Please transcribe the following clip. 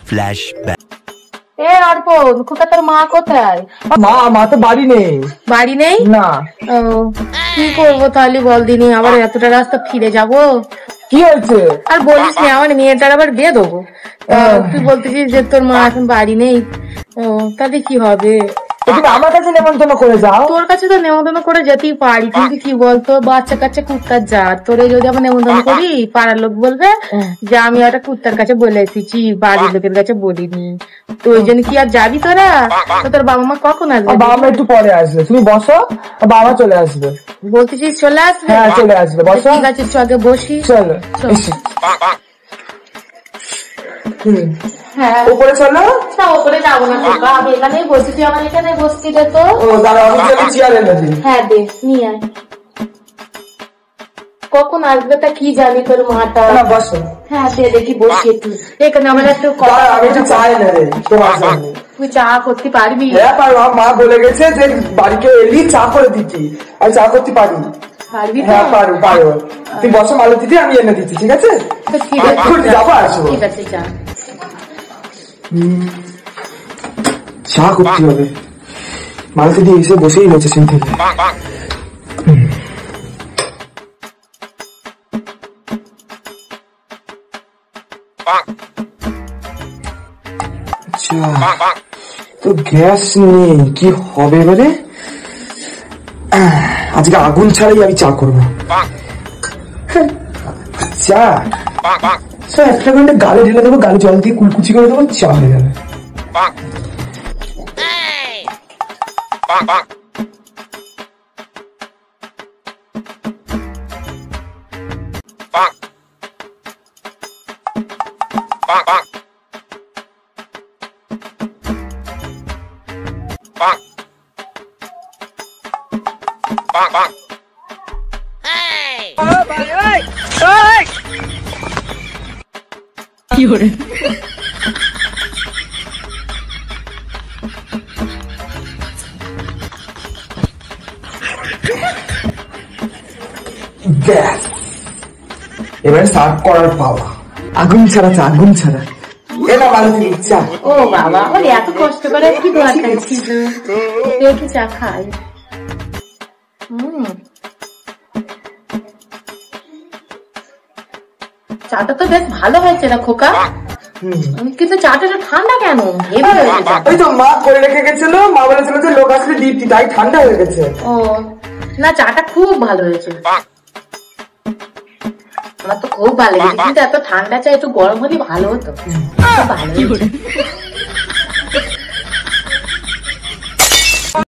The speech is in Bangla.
ফ্ল্যাশব্যাক। অর্পণ, খোকা তোর মা কোথায়? মা তো বাড়ি নেই। বাড়ি নেই? না। কি করবো তাহলে বল দিনি, আবার এতটা রাস্তা ফিরে যাব? কি হয়েছে? আর বলিস না, আমার মেয়েটার আবার বিয়ে দেবো। তুই বলতেছিস যে তোর মা এখন বাড়ি নেই, তাহলে কি হবে? তুমি আমার কাছে নেমন্তন্ন করে যাও। তোর কাছে তো নেমন্তন্ন করে যেতেই পারি, কিন্তু কি বলতো, বাচ্চা কাচ্চা কুত্তার জাত, তোরে যদি আমার নেমন্তন্ন করি পাড়ার লোক বলবে যে আমি একটা কুত্তার কাছে বলে এসেছি, বাড়ির লোকের কাছে বলিনি। তো ওই জন্য কি আর যাবি তোরা? তো তোর বাবা মা কখন আসবে? বাবা মা একটু পরে আসবে, তুমি বসো, বাবা চলে আসবে। বলতেছিস চলে আসবে? হ্যাঁ চলে আসবে, বসো। ঠিক আছে, আগে বসি। চলো। হ্যাঁ উপরে চলো। না, উপরে যাবো না খোকা, আমি এখানেই বসি, তুই আমার এখানে বসছি রে। তো দাঁড়া, আমি চেয়ার এনে দিই। হ্যাঁ দে, নিয়ে আয়। কখন আসবে তা কি জানি তোর মাটা। বসো। হ্যাঁ দে, দেখি বসি একটু এখানে। আমার একটু আমি একটু চা এনে দেই তোমার জন্য। তুই চা করতে পারবি? হ্যাঁ পারবো, মা বলে গেছে যে বাড়িতে এলি চা করে দিতি, আমি চা করতে পারি। পারবি? হ্যাঁ পারো। তুমি বসো, মালতী দিদি, আমি এনে দিচ্ছি। ঠিক আছে? ঠিক আছে, যাবো, আসবো। ঠিক আছে, চা চা করতে হবে। মালতী দিদি এসে বসেই রয়েছে সেই থেকে। তো গ্যাস নেই, কি হবে এবারে? আজকে আগুন ছাড়াই আমি চা করবো। চা একটা ঘন্টা গালে ঢেলে দেবো, গালে জল দিয়ে কুলকুচি করে দেবো, চা হয়ে যাবে। কি করে? এবারে সার্ভ করার পাওয়া। আগুন ছাড়া চা, আগুন ছাড়া। এটা মালতী চা। ও বাবা, আমার এত কষ্ট করে কি দরকার ছিল? দেখি চা খাই। চাটা তো বেশ ভালো হয়েছে না খোকা? কিন্তু চাটা ঠান্ডা কেন? ওই তো মা করে রেখে গেছিল, মা বলেছিল যে লোক আসলে দিতি, তাই ঠান্ডা হয়ে গেছে। ও না, চাটা খুব ভালো হয়েছে, আমার তো খুব ভালো লেগেছে। কিন্তু এত ঠান্ডা চা একটু গরম হলে ভালো হতো। ভালো।